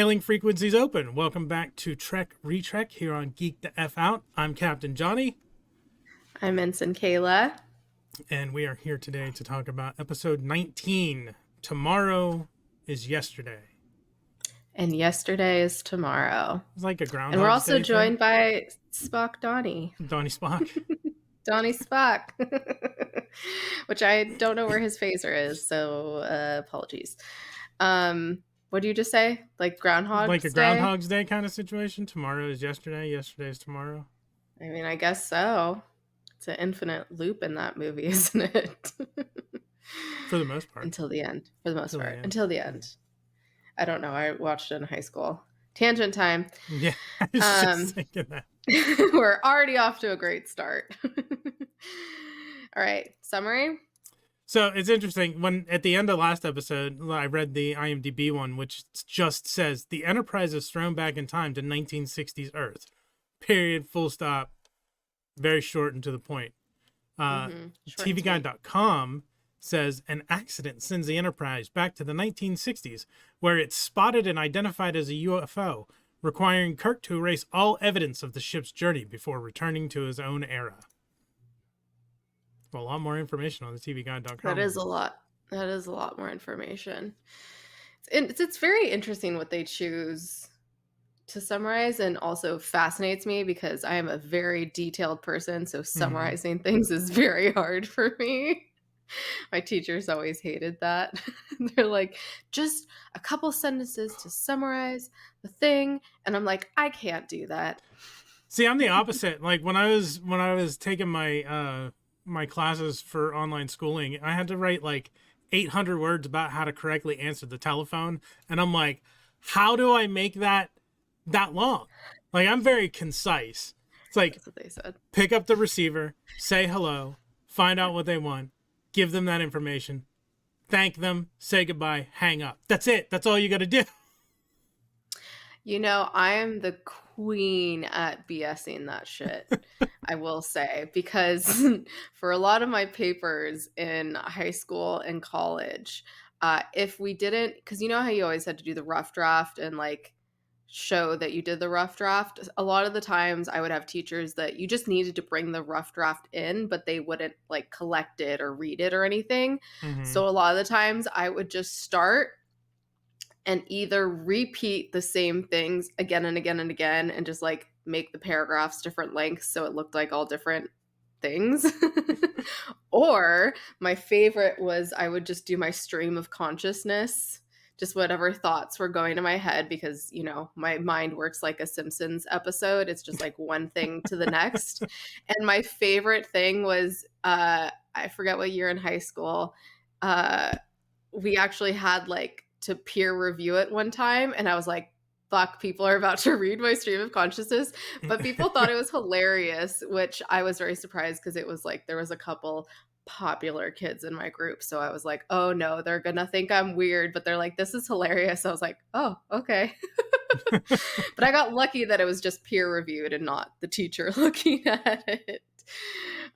Hailing frequencies open. Welcome back to Trek Retrek here on Geek the F Out. I'm Captain Johnny. I'm Ensign Kayla. And we are here today to talk about episode 19. Tomorrow is yesterday. And yesterday is tomorrow. It's like a Groundhog And we're also Day joined by Spock Donnie. Donnie Spock. Donnie Spock. Which I don't know where his phaser is, so apologies. What do you just say? Like Groundhog's Day? Like a Groundhog's Day kind of situation. Tomorrow is yesterday. Yesterday is tomorrow. I mean, I guess so. It's an infinite loop in that movie, isn't it? For the most part. Until the end. For the most part. The Until the end. I don't know. I watched it in high school. Tangent time. Yeah, I was just thinking that. We're already off to a great start. All right. Summary? So it's interesting. When at the end of last episode, I read the IMDb one, which just says the Enterprise is thrown back in time to 1960s Earth. Period. Full stop. Very short and to the point. TVGuide.com says an accident sends the Enterprise back to the 1960s, where it's spotted and identified as a UFO, requiring Kirk to erase all evidence of the ship's journey before returning to his own era. Well, a lot more information on the TVGuide.com. That is a lot. That is a lot more information. It's very interesting what they choose to summarize, and also fascinates me because I am a very detailed person, so summarizing things is very hard for me. My teachers always hated that. They're like, just a couple sentences to summarize the thing, and I'm like, I can't do that. See, I'm the opposite. Like when I was taking my my classes for online schooling, I had to write like 800 words about how to correctly answer the telephone, and I'm like, how do I make that long? Like, I'm very concise. It's like, that's what they said. Pick up the receiver, say hello, find out what they want, give them that information, thank them, say goodbye, hang up. That's it. That's all you got to do. You know, I am the queen at BSing that shit, I will say, because for a lot of my papers in high school and college, if we didn't, because you know how you always had to do the rough draft and like show that you did the rough draft, a lot of the times I would have teachers that you just needed to bring the rough draft in, but they wouldn't like collect it or read it or anything. So a lot of the times I would just start and either repeat the same things again and again and again and just like make the paragraphs different lengths so it looked like all different things. Or my favorite was I would just do my stream of consciousness, just whatever thoughts were going to my head, because, you know, my mind works like a Simpsons episode. It's just like one thing to the next. And my favorite thing was, I forget what year in high school, we actually had like to peer review it one time. And I was like, fuck, people are about to read my stream of consciousness. But people thought it was hilarious, which I was very surprised because it was like there was a couple popular kids in my group. So I was like, oh no, they're gonna think I'm weird, but they're like, this is hilarious. I was like, oh, okay. But I got lucky that it was just peer reviewed and not the teacher looking at it.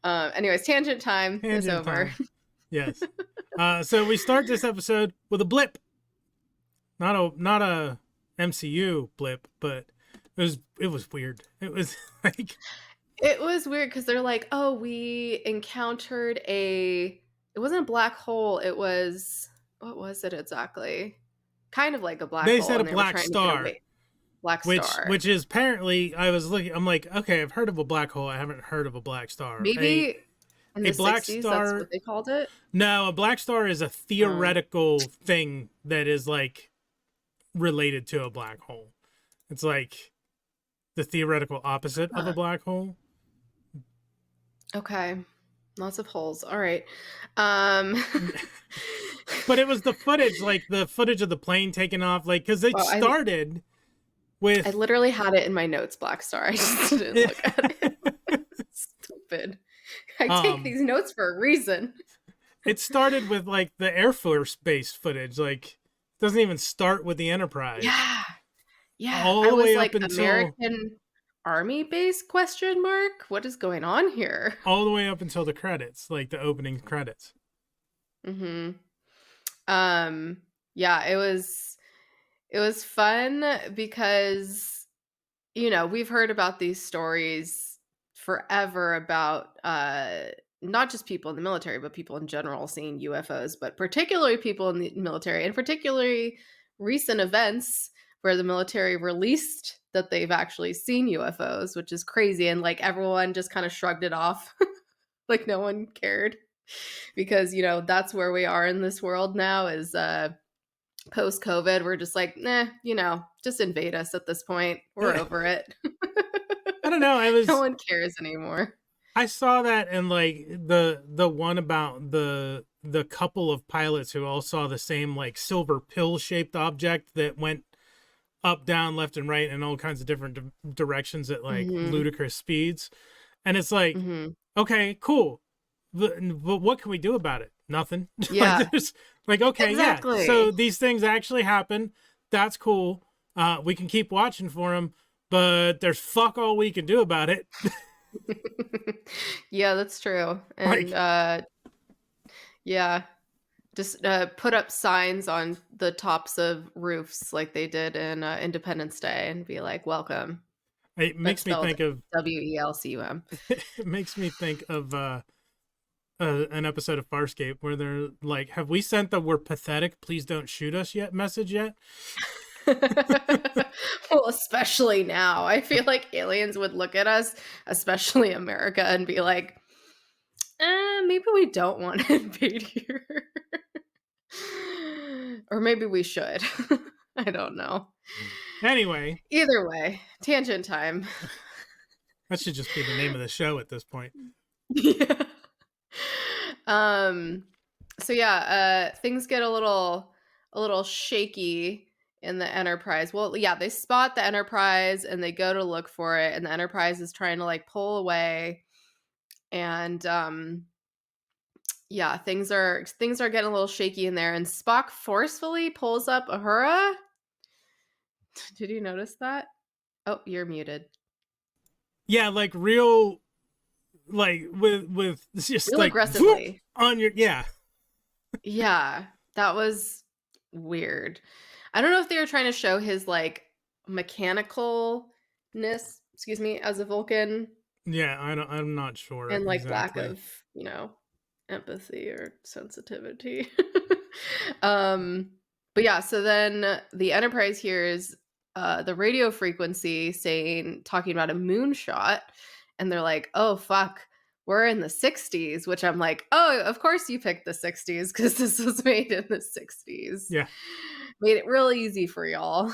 Anyways, tangent time is over. Yes. So we start this episode with a blip. Not a MCU blip, but it was weird. It was like, it was weird because they're like, oh, we encountered it wasn't a black hole. It was, what was it exactly? Kind of like a black hole. They said a black star. Black star. Which is apparently, I'm like, okay, I've heard of a black hole. I haven't heard of a black star. Maybe in the black 60s, star, that's what they called it? No, a black star is a theoretical thing that is like related to a black hole. It's like the theoretical opposite of a black hole. Okay. Lots of holes. All right. But it was the footage, like the footage of the plane taking off, like, because started with... I literally had it in my notes, Black Star. I just didn't look at it. Stupid. I take these notes for a reason. It started with like the Air Force Base footage, like, doesn't even start with the Enterprise. Yeah. All the way like up until American Army base ? What is going on here? All the way up until the credits, like the opening credits. Yeah, it was It was fun because, you know, we've heard about these stories forever about not just people in the military, but people in general seeing UFOs, but particularly people in the military, and particularly recent events where the military released that they've actually seen UFOs, which is crazy. And like everyone just kind of shrugged it off, like no one cared because, you know, that's where we are in this world now is post COVID. We're just like, nah, you know, just invade us at this point. We're Yeah. over it. I don't know. No one cares anymore. I saw that and like the one about the couple of pilots who all saw the same like silver pill shaped object that went up, down, left, and right in all kinds of different directions at like Hmm. ludicrous speeds. And it's like, Hmm. okay, cool. But what can we do about it? Nothing. Like Yeah, there's like, okay, yeah. So exactly. these things actually happen. That's cool. We can keep watching for them, but there's fuck all we can do about it. Yeah, that's true. And Like, yeah, just put up signs on the tops of roofs like they did in Independence Day and be like, welcome, it but makes me spelled think of WELCUM. it makes me think of an episode of Farscape where they're like, "Have we sent the 'we're pathetic, please don't shoot us yet' message yet?" Well, especially now. I feel like aliens would look at us, especially America, and be like, maybe we don't want to invade here. Or maybe we should. I don't know. Anyway, Either way, tangent time. that should just be the name of the show at this point. Yeah. Um so yeah, things get a little shaky in the Enterprise. Well, yeah, they spot the Enterprise and they go to look for it, and the Enterprise is trying to like pull away, and yeah, things are getting a little shaky in there, and Spock forcefully pulls up Uhura. Did you notice that? Oh, you're muted. Yeah, like real, like with it's just Real like whoop, aggressively. on your yeah. Yeah, that was weird. I don't know if they were trying to show his like mechanicalness, excuse me, as a Vulcan, Yeah, I'm not sure and like lack exactly. of, you know, empathy or sensitivity. um but yeah, so then the Enterprise hears the radio frequency saying, talking about a moonshot, and they're like, oh fuck, we're in the 60s, which I'm like, oh, of course you picked the 60s because this was made in the 60s. Yeah. Made it real easy for y'all.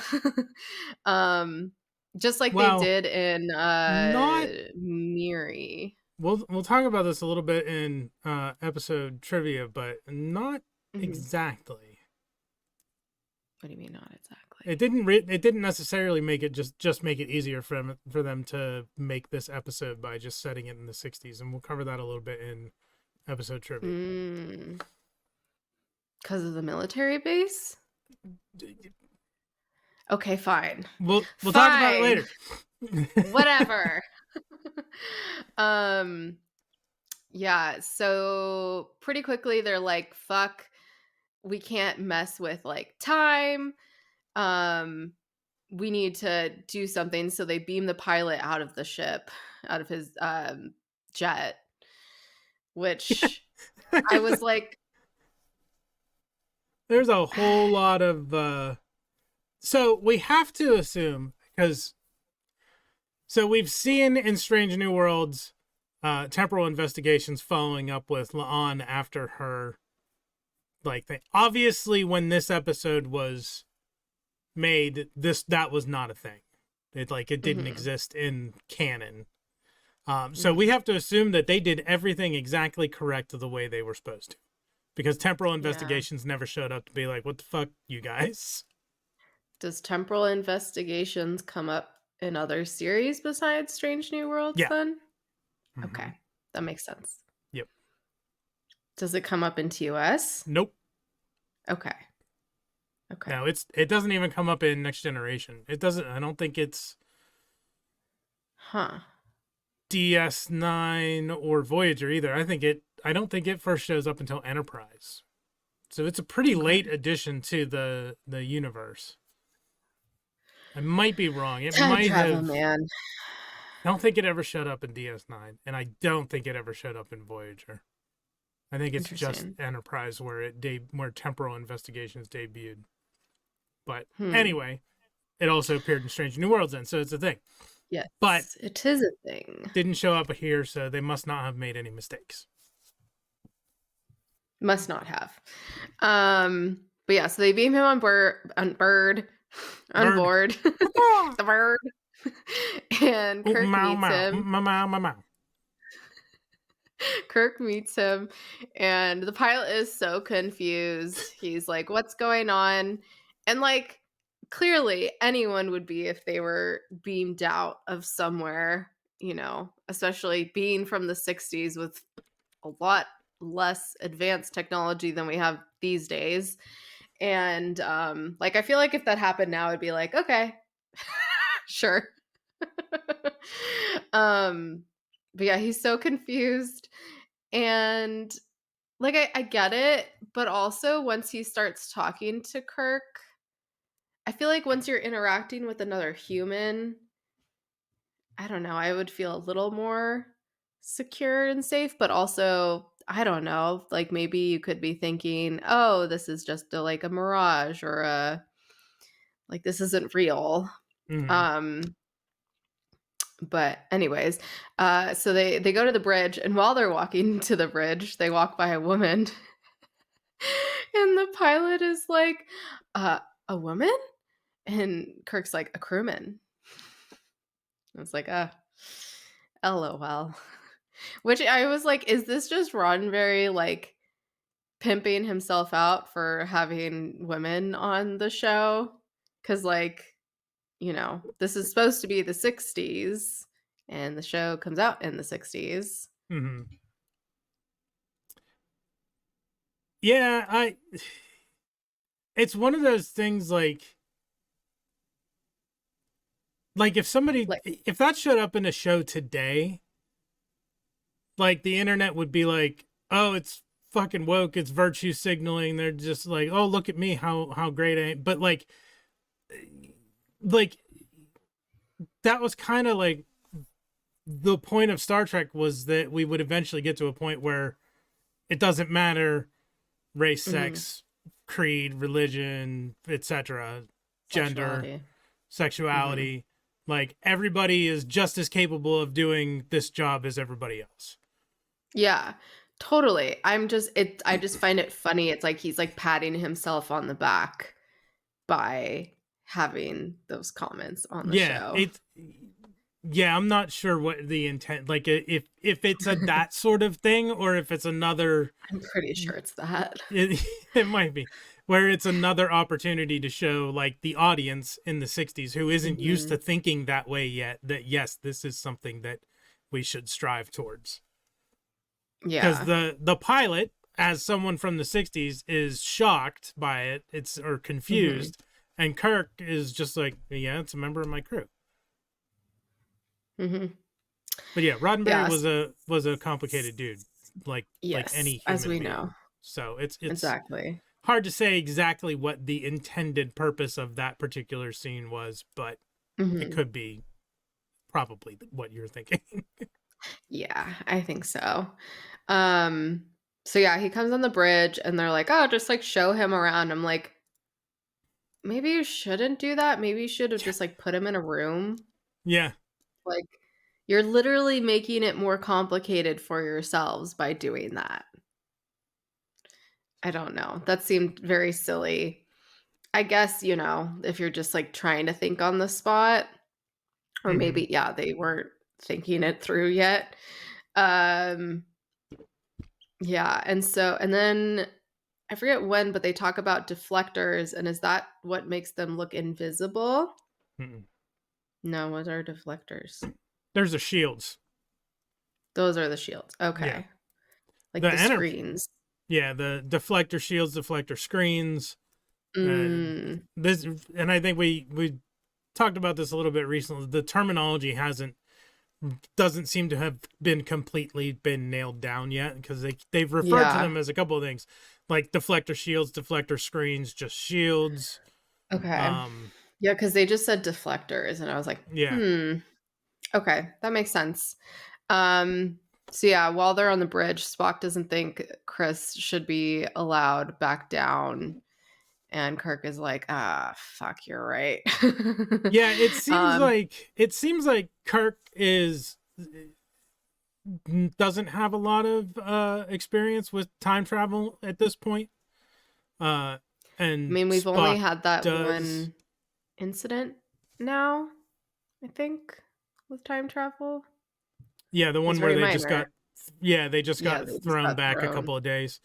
um just like they Well, did in not Miri. we'll talk about this a little bit in episode trivia, but not Mhm. exactly. What do you mean, not exactly? It didn't necessarily make it just make it easier for them to make this episode by just setting it in the 60s, and we'll cover that a little bit in episode trivia. Mm, because of the military base? Okay, fine. We'll talk about it Fine. later. Whatever. um yeah, so pretty quickly they're like, fuck, we can't mess with like time. Um we need to do something, so they beam the pilot out of the ship, out of his jet, which I was like, There's a whole lot of so we have to assume because so we've seen in Strange New Worlds temporal investigations following up with La'an after her like thing. Obviously when this episode was made, that was not a thing. It didn't mhm, exist in canon. So we mhm, have to assume that they did everything exactly correct the way they were supposed to. Because temporal yeah. investigations never showed up to be like, what the fuck, you guys? Does temporal investigations come up in other series besides Strange New Worlds Yeah. then? Mm-hmm. Okay, that makes sense. Yep. Does it come up in TOS? Nope. Okay. Okay. No, it doesn't even come up in Next Generation. It doesn't. I don't think it's Huh. DS9 or Voyager either. I don't think it first shows up until Enterprise. So it's a pretty Okay. late addition to the universe. I might be wrong. It Time might travel, have. man. I don't think it ever showed up in DS9, and I don't think it ever showed up in Voyager. I think it's just Interesting. Enterprise where Temporal Investigations debuted. But Hmm. anyway, it also appeared in Strange New Worlds then, so it's a thing. But Yes, it is a thing. didn't show up here, so they must not have made any mistakes. Must not have. But yeah, so they beam him on Bird. board, the bird, and Oh, Kirk mow meets mow, him. mow mow mow mow. Kirk meets him, and the pilot is so confused. He's like, "What's going on?" And like, clearly, anyone would be if they were beamed out of somewhere, especially being from the 60s with a lot less advanced technology than we have these days. And like, I feel like if that happened now, I'd be like, okay, sure. um, but yeah, he's so confused. And like, I get it, but also once he starts talking to Kirk, I feel like once you're interacting with another human, I don't know, I would feel a little more secure and safe, but also, I don't know, like maybe you could be thinking, oh, this is just like a mirage or like this isn't real. Mm-hmm. Um, but anyways, so they go to the bridge, and while they're walking to the bridge, they walk by a woman, and the pilot is like, uh, a woman? And Kirk's like, a crewman. I was like, LOL. Which I was like, is this just Roddenberry like pimping himself out for having women on the show? Because like, this is supposed to be the 60s, and the show comes out in the 60s. Mm-hmm. Yeah, it's one of those things like Like, if that showed up in a show today, like the internet would be like, oh, it's fucking woke, it's virtue signaling. They're just like, oh, look at me, how great I am. But like that was kind of like the point of Star Trek, was that we would eventually get to a point where it doesn't matter race, mhm, sex, creed, religion, etc., gender, sexuality. Hmm. sexuality. Like everybody is just as capable of doing this job as everybody else. Yeah, totally. I just find it funny. It's like he's like patting himself on the back by having those comments on the Yeah, show. it's yeah, I'm not sure what the intent, like if it's a that sort of thing, or if it's another. I'm pretty sure it's that. it, it might be where it's another opportunity to show like the audience in the 60s who isn't used to Mhm. thinking that way yet, that yes, this is something that we should strive towards. Because Yeah. the pilot, as someone from the 60s, is shocked by it, or Mhm. confused, and Kirk is just like, yeah, it's a member of my crew. Mhm. But yeah, Roddenberry Yes. was a complicated dude, like Yes, any as human we being. know. So it's Exactly. hard to say exactly what the intended purpose of that particular scene was, but it Mhm. could be probably what you're thinking. Yeah, I think so. Um, so yeah, he comes on the bridge, and they're like, "Oh, just like show him around." I'm like, maybe you shouldn't do that. Maybe you should have Yeah. just like put him in a room. Yeah. Like, you're literally making it more complicated for yourselves by doing that. I don't know. That seemed very silly. I guess, if you're just like trying to think on the spot, or Hmm. maybe, yeah, they weren't thinking it through yet. Um, yeah. And then I forget when, but they talk about deflectors. And is that what makes them look invisible? Hmm. No, what are deflectors? There's the shields. Those are the shields. Yeah. Okay. Like The the enter screens. Yeah, the deflector shields, deflector screens. Uh, Mm, this and I think we talked about this a little bit recently. The terminology hasn't doesn't seem to have been nailed down yet, because they've referred to yeah. them as a couple of things, like deflector shields, deflector screens, just shields. Okay. Um, Yeah, because they just said deflectors, and I was like, Yeah. "Hmm, okay, that makes sense." Um, so yeah, while they're on the bridge, Spock doesn't think Chris should be allowed back down, and Kirk is like, "Ah, fuck, you're right." Yeah, Um, it seems like Kirk is doesn't have a lot of experience with time travel at this point. Uh I and mean, we've only Spock had that does. one incident now, I think, with time travel. Yeah, the It was one where very they just got minor. they just Yeah, got they just thrown got back a thrown. couple of days.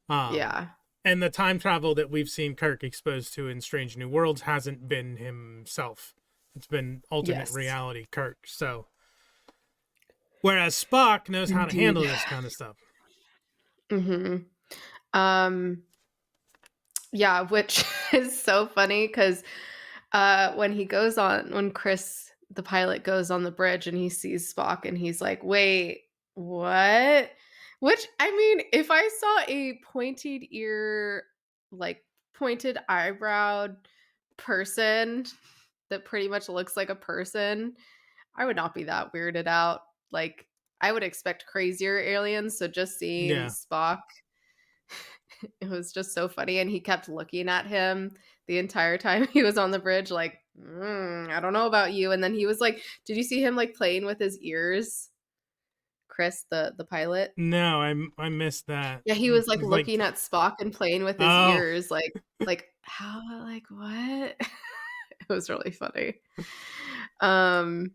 Um Yeah. and the time travel that we've seen Kirk exposed to in Strange New Worlds hasn't been himself. It's been alternate Yes. reality Kirk. So whereas Spock knows how to Indeed. handle this kind of stuff. Mhm. Um, yeah, which is so funny because when Chris, the pilot, goes on the bridge and he sees Spock and he's like, "Wait, what?" Which, I mean, if I saw a pointed ear, like pointed eyebrowed person that pretty much looks like a person, I would not be that weirded out. Like, I would expect crazier aliens. So just seeing Yeah. Spock, it was just so funny. And he kept looking at him the entire time he was on the bridge, like, I don't know about you. And then he was like, did you see him like playing with his ears? Chris, the pilot? No, I missed that. Yeah, he was like Like, looking at Spock and playing with his oh, ears, like how, like what? It was really funny. Um,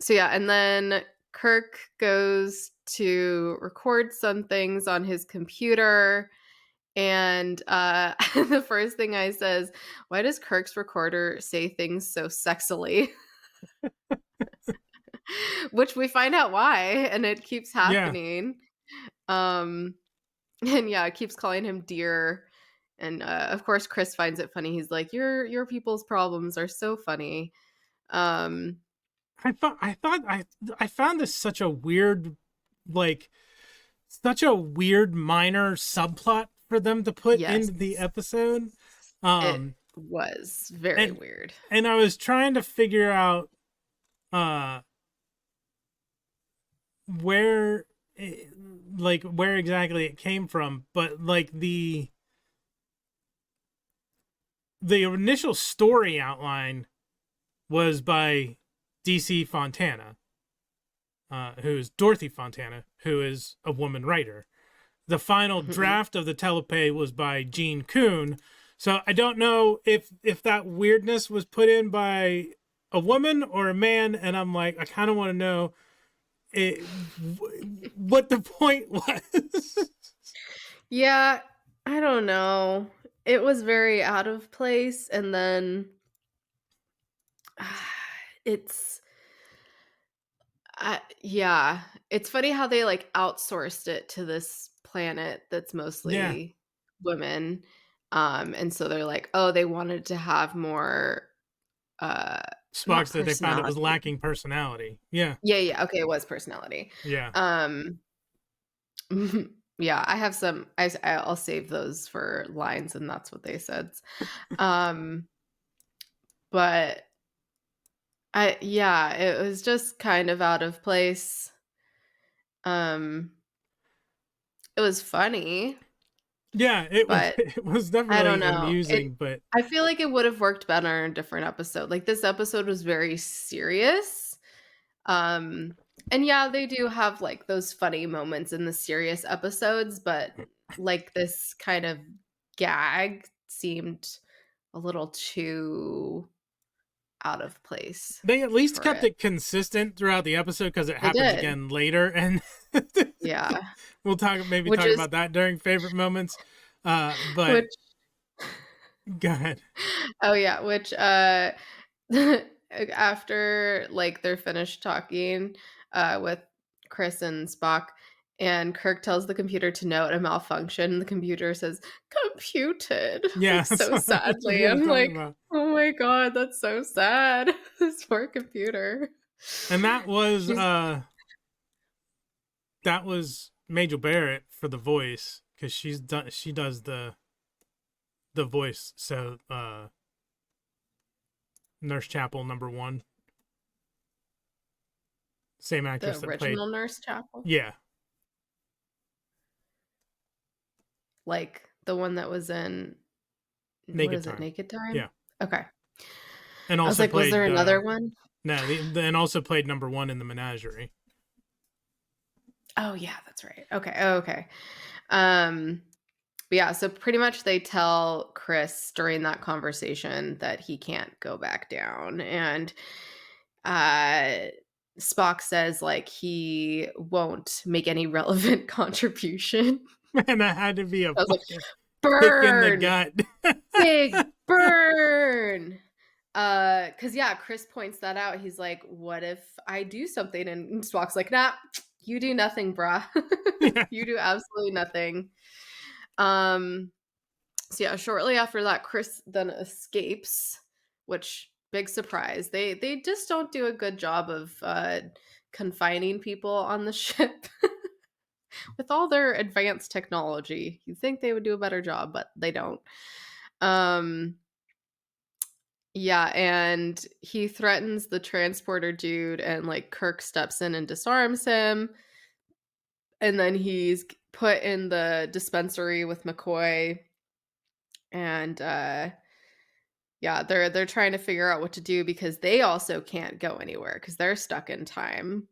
so yeah, and then Kirk goes to record some things on his computer, and the first thing I says, "Why does Kirk's recorder say things so sexily?" Which we find out why, and it keeps yeah. happening. Um, and yeah, it keeps calling him dear. And of course, Chris finds it funny. He's like, "Your people's problems are so funny." Um, I found this such a weird, like, such a weird minor subplot for them to put yes, into the episode. it Um, was very and weird. I was trying to figure out uh where it, like where exactly it came from, but like the initial story outline was by DC Fontana, who's Dorothy Fontana, who is a woman writer. The final Mhm. draft of the telepay was by Gene Kuhn. So I don't know if that weirdness was put in by a woman or a man, and I'm like, I kind of want to know it, what the point was. Yeah, I don't know. It was very out of place, and then it's yeah, it's funny how they like outsourced it to this planet that's Yeah, mostly women. And so they're like, oh, they wanted to have more uh not Spock said they found it was personality. lacking personality. Yeah, Yeah, yeah, okay, it was personality. yeah. Um yeah, I have some I'll save those for lines and that's what they said. Um but yeah, it was just kind of out of place. Um it was funny, Yeah, it was but it was I don't definitely know. amusing, but I feel like it would have worked better in a different episode. Like this episode was very serious. Um and yeah, they do have like those funny moments in the serious episodes, but like this kind of gag seemed a little too out of place they at least for kept it. it consistent throughout the episode because it They happens did. again later, and Yeah. we'll maybe Which talk is about that during favorite moments. But which go ahead. oh yeah, which after like they're finished talking with Chris and Spock, and Kirk tells the computer to note a malfunction, and the computer says computed Yeah, like that's so what I sadly. was I'm talking like, about. oh my god, that's so sad. This poor computer. And She's that was Majel Barrett for the voice because she does the voice. So Nurse Chapel #1. Same The actress that played. original Nurse Chapel? Yeah, Like the one that was in, what Naked is it, Time. Naked Time? Yeah, Okay. and I was also like, was there played. another one? No, and also played #1 in The Menagerie. Oh yeah, that's right. Okay. Oh, okay. Um, but yeah, so pretty much they tell Chris during that conversation that he can't go back down. And uh Spock says like he won't make any relevant contribution. Man, that had to be a I was like, fucking kick in the burn, gut. big burn. Cause yeah, Chris points that out. He's like, what if I do something? And Spock's like, nah, you do nothing, brah. Yeah. You do absolutely nothing. Um, so yeah, shortly after that, Chris then escapes, which big surprise. They just don't do a good job of confining people on the ship. With all their advanced technology. You'd think they would do a better job, but they don't. Um yeah, and he threatens the transporter dude, and like Kirk steps in and disarms him. And then he's put in the dispensary with McCoy, and yeah, they're trying to figure out what to do because they also can't go anywhere because they're stuck in time.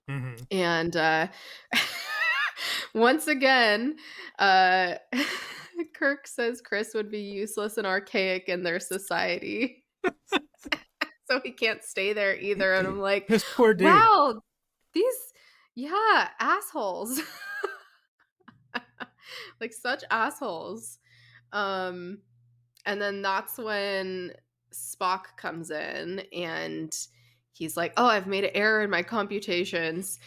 Hmm. And once again, uh Kirk says Chris would be useless and archaic in their society. So he can't stay there either. And I'm like, This poor dude. wow, these, yeah, assholes. Like such assholes. Um, and then that's when Spock comes in and he's like, oh, I've made an error in my computations.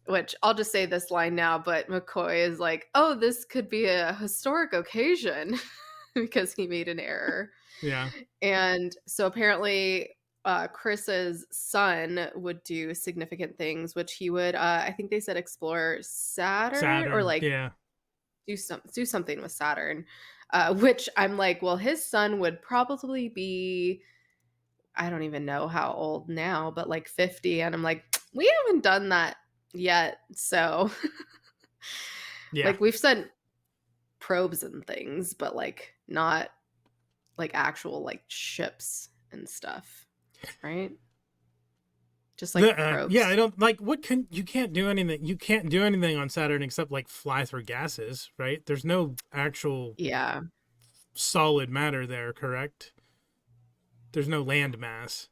Which I'll just say this line now, but McCoy is like, oh, this could be a historic occasion because he made an error. Yeah. And so apparently, Chris's son would do significant things, which he would, I think they said, explore Saturn or Saturn. like Yeah. do something with Saturn. Which I'm like, well, his son would probably be, I don't even know how old now, but like 50. And I'm like, we haven't done that yet. So, Yeah. like, we've sent probes and things, but like not like actual like ships and stuff, right? Just like Yeah, I probes. don't like you can't do anything. You can't do anything on Saturn except like fly through gases, right? There's no actual Yeah. solid matter there, correct? There's no land mass.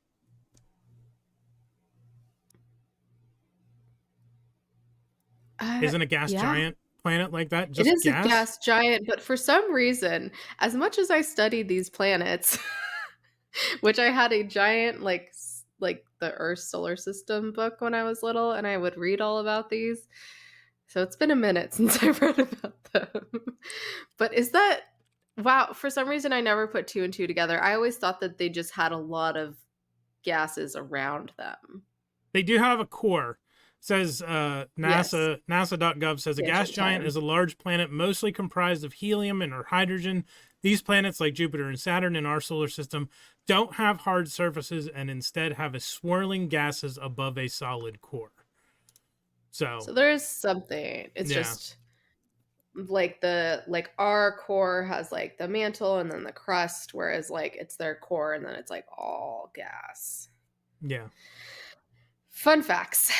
Isn't a gas Yeah. giant planet like that It just is a gas? gas giant, but for some reason, as much as I studied these planets, which I had a giant like the Earth solar system book when I was little, and I would read all about these. So it's been a minute since I've read about them. But is that, wow, for some reason I never put two and two together. I always thought that they just had a lot of gases around them. They do have a core. It says Yes, NASA.gov says a gas tangent giant time. is a large planet mostly comprised of helium and or hydrogen. These planets, like Jupiter and Saturn in our solar system, don't have hard surfaces and instead have a swirling gases above a solid core. So, So there is something. It's yeah, just like like our core has like the mantle and then the crust, whereas like it's their core and then it's like all gas. yeah. Fun facts.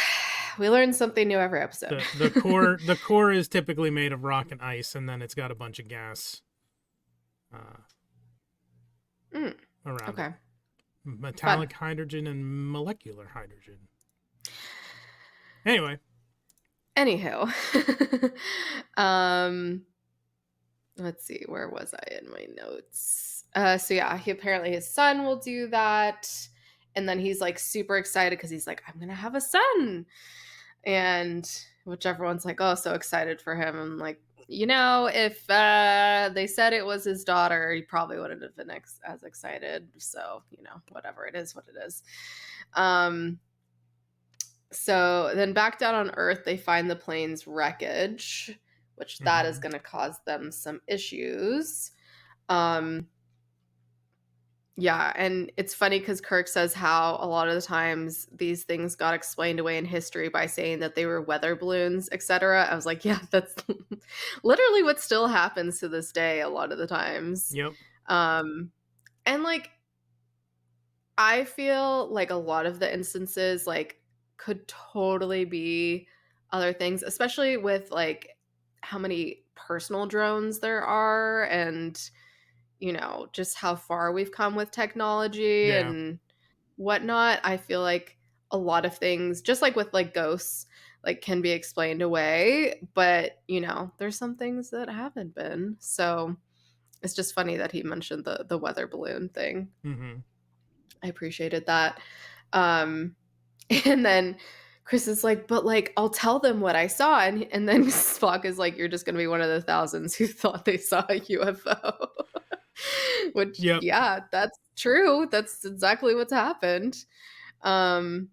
We learn something new every episode. The core is typically made of rock and ice, and then it's got a bunch of gas uh, Mm, around it. okay. Fun. Metallic hydrogen and molecular hydrogen. Anyway, Anywho. um let's see, where was I in my notes? So yeah, he apparently his son will do that. And then he's like super excited because he's like, I'm gonna have a son. And which everyone's like, oh, so excited for him. I'm like, if they said it was his daughter, he probably wouldn't have been as excited. So, whatever, it is what it is. So then back down on Earth, they find the plane's wreckage, which that is mhm. going to cause them some issues. Um, Yeah, and it's funny because Kirk says how a lot of the times these things got explained away in history by saying that they were weather balloons, etc. I was like, yeah, that's literally what still happens to this day a lot of the times. Yep. Um, and like I feel like a lot of the instances like could totally be other things, especially with like how many personal drones there are and just how far we've come with technology Yeah. and whatnot. I feel like a lot of things, just like with like ghosts, like can be explained away, but there's some things that haven't been. So it's just funny that he mentioned the weather balloon thing. Mm-hmm. I appreciated that. Um, and then Chris is like, but like, I'll tell them what I saw. And then Spock is like, you're just going to be one of the thousands who thought they saw a UFO. Which, Yep. yeah, that's true. That's exactly what's happened. Um,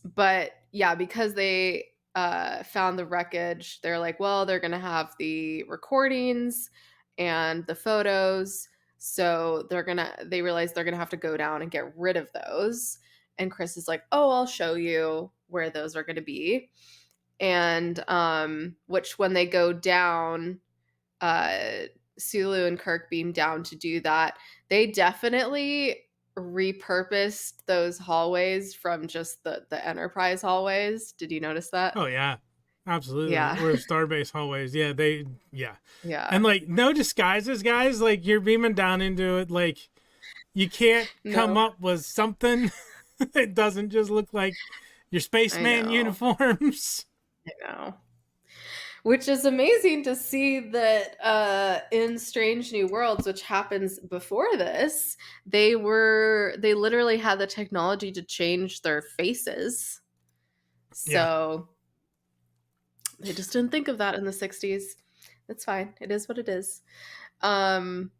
but yeah, because they found the wreckage, they're like, well, they're going to have the recordings and the photos. So they realize they're going to have to go down and get rid of those. And Chris is like, oh, I'll show you where those are going to be. And which when they go down, uh, Sulu and Kirk beam down to do that, they definitely repurposed those hallways from just the Enterprise hallways. Did you notice that? Oh yeah, absolutely. Yeah. Or Starbase hallways. Yeah, yeah. And Yeah. like no disguises, guys. Like you're beaming down into it. Like you can't come No, up with something. It doesn't just look like your I spaceman know. uniforms. I know. Which is amazing to see that in Strange New Worlds, which happens before this, they literally had the technology to change their faces. Yeah. So they just didn't think of that in the 60s. It's fine. It is what it is. Um,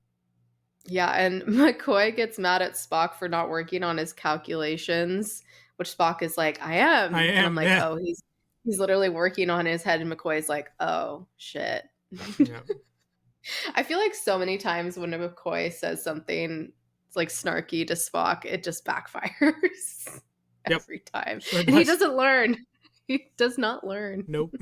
yeah, and McCoy gets mad at Spock for not working on his calculations, which Spock is like, I I am. And I'm am. like, Yeah. oh, he's literally working on his head, and McCoy's like, oh shit. Yeah. I feel like so many times when McCoy says something like snarky to Spock, it just backfires Yep. every time. Sure And he does. doesn't learn. He does not learn. Nope.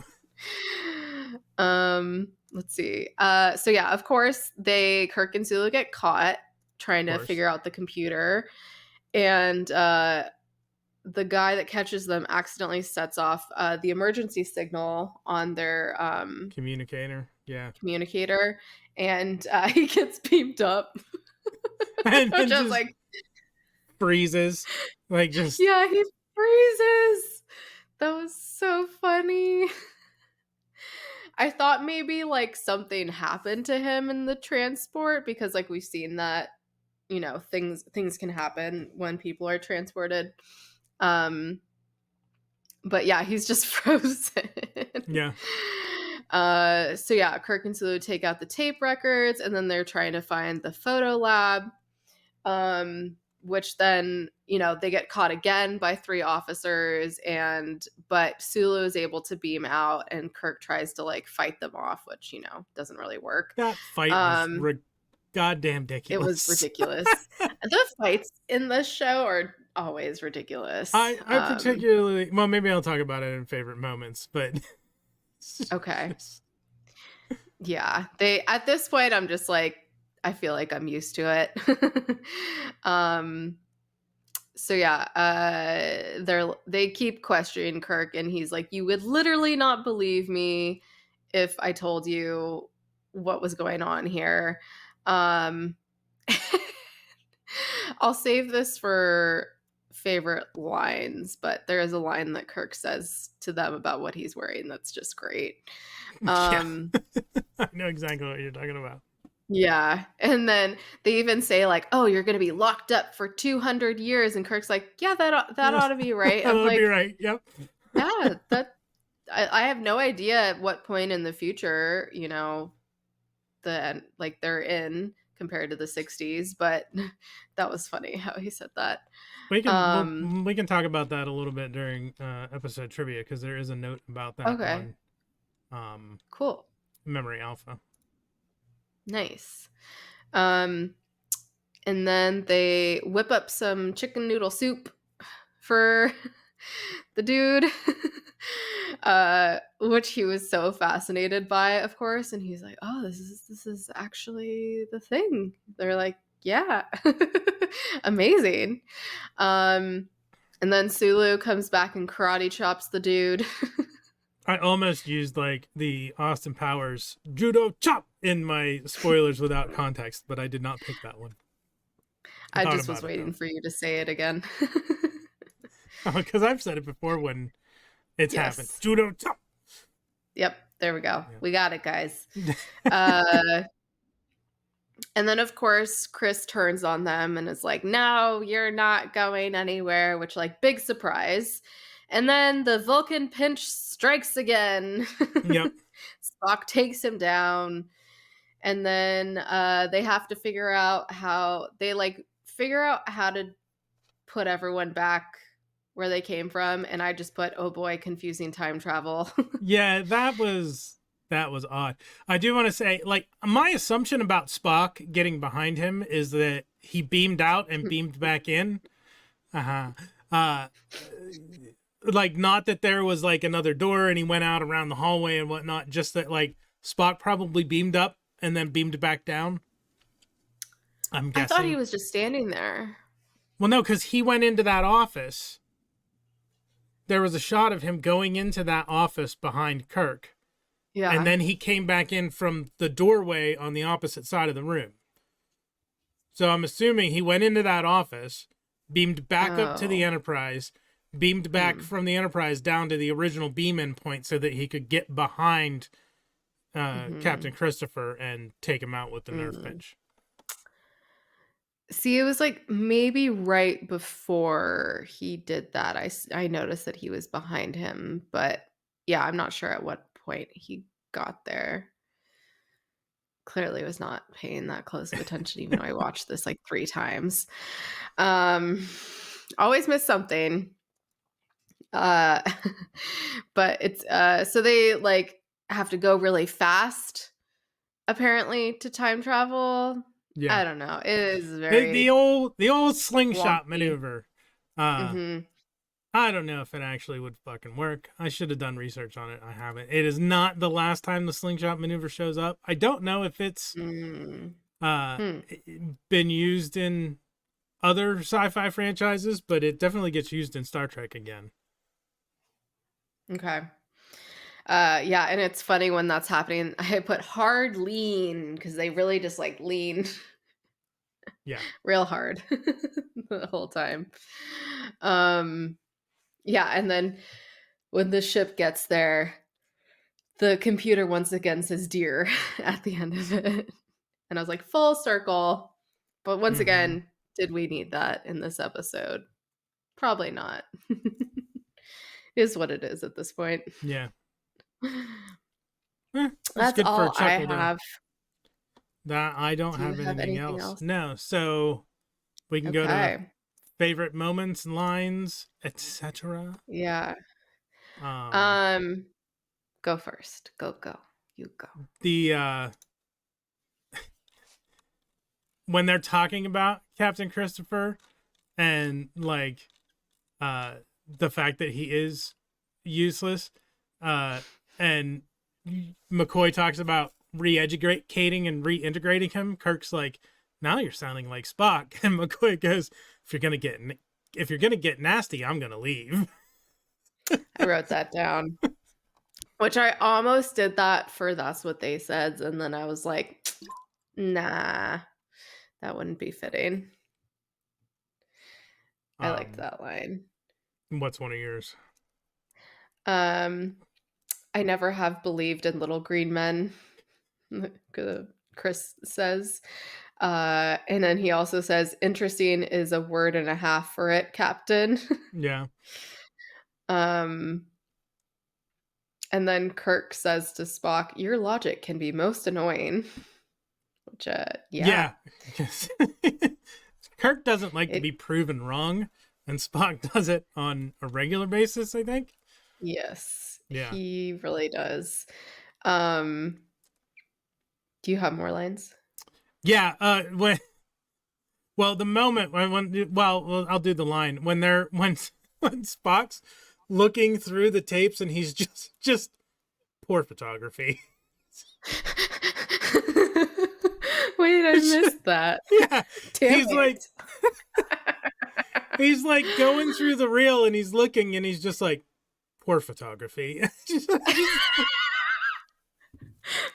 Let's see. So yeah, of course, Kirk and Sulu get caught trying Of to course. figure out the computer. And the guy that catches them accidentally sets off the emergency signal on their Communicator. Yeah. communicator, and he gets beamed up. And Which then I was just like, freezes. Like just yeah, he freezes. That was so funny. I thought maybe like something happened to him in the transport because like we've seen that things can happen when people are transported. Um but yeah, he's just frozen. yeah. So yeah, Kirk and Sulu take out the tape records and then they're trying to find the photo lab. Which then, they get caught again by three officers but Sulu is able to beam out and Kirk tries to like fight them off, which, doesn't really work. That fight was Um, goddamn it was ridiculous. ridiculous. The fights in this show are always ridiculous. I particularly well maybe I'll talk about it in favorite moments, but Okay. Yeah. At this point I'm just like I feel like I'm used to it. um so yeah, they keep questioning Kirk and he's like, you would literally not believe me if I told you what was going on here. Um I'll save this for favorite lines, but there is a line that Kirk says to them about what he's wearing that's just great. yeah. Um I know exactly what you're talking about. Yeah. And then they even say like, "Oh, you're going to be locked up for 200 years." And Kirk's like, "Yeah, that ought to be right." That I'm would be like, right. Yep. "Yeah, I have no idea at what point in the future, they're in compared to the 60s, but that was funny how he said that. Um We can talk about that a little bit during episode trivia because there is a note about that okay. on Cool. Memory Alpha. Nice. Um And then they whip up some chicken noodle soup for the dude, which he was so fascinated by, of course. And he's like, "Oh, this is actually the thing." They're like, "Yeah, amazing." Um, and then Sulu comes back and karate chops the dude. I almost used like the Austin Powers judo chop in my spoilers without context, but I did not pick that one. I I thought just was about it waiting though, for you to say it again. because I've said it before when it's happened. Yes. Judo chop. Yep. There we go. Yeah. We got it, guys. Uh, and then, of course, Chris turns on them and is like, "No, you're not going anywhere," which, like, big surprise. And then the Vulcan pinch strikes again. Yep. Spock takes him down. And then they have to figure out how to put everyone back where they came from. And I just put, oh boy, confusing time travel. Yeah, that was odd. I do want to say, like, my assumption about Spock getting behind him is that he beamed out and beamed back in. Uh-huh. Uh like, not that there was like another door and he went out around the hallway and whatnot, just that like Spock probably beamed up and then beamed back down. I'm I thought he guessing. was just standing there. Well, no, because he went into that office. There was a shot of him going into that office behind Kirk. And Yeah. then he came back in from the doorway on the opposite side of the room. So I'm assuming he went into that office, beamed back up to the Oh. Enterprise, beamed back Hmm. from the Enterprise down to the original beam in point so that he could get behind Hmm. Captain Christopher and take him out with the Nerf Mm. pinch. See, it was like maybe right before he did that. I noticed that he was behind him, but yeah, I'm not sure at what point he got there. Clearly was not paying that close of attention, even though I watched this like 3 times. Um, always miss something. Uh, but it's, so they, like, have to go really fast, apparently, to time travel. Yeah. I don't know. It is The very old slingshot wonky. maneuver. Uh Mhm. I don't know if it actually would fucking work. I should have done research on it. I haven't. It is not the last time the slingshot maneuver shows up. I don't know if it's Mm. uh Hmm. been used in other sci-fi franchises, but it definitely gets used in Star Trek again. Okay. Yeah, and it's funny when that's happening. I put hard lean because they really just, like, lean Yeah. real hard the whole time. Um, yeah, and then when the ship gets there, the computer once again says "dear" at the end of it, and I was like, "Full circle." But once Mm-hmm. again, did we need that in this episode? Probably not. Is what it is at this point. Yeah. It's That's good for a all I chuckle though. have. That I don't Do you have have anything anything else. else? No. So we can go to Okay. favorite moments, lines, etc. Yeah. Um Um, go first. Go, go. You go. the when they're talking about Captain Christopher and like the fact that he is useless, uh and McCoy talks about re-educating and reintegrating him. Kirk's like, now you're sounding like Spock. And McCoy goes, if you're gonna get nasty, I'm gonna leave. I wrote that down, which I almost did that for That's What They Said, and then I was like, nah, that wouldn't be fitting. I liked um that line. what's one of yours? Um, I never have believed in little green men, Chris says. And then he also says, interesting is a word and a half for it, Captain. Yeah. um, and then Kirk says to Spock, your logic can be most annoying. Which, yeah, Yeah. Kirk doesn't like to it, be proven wrong, and Spock does it on a regular basis, I think. yes, Yeah. he really does. Um, do you have more lines? Yeah, when Well, the moment when I'll do the line when they're when Spock's looking through the tapes and he's just poor photography. Wait, I It's just- missed that. yeah, Damn he's like it. he's like going through the reel and he's looking and he's just like poor photography. Just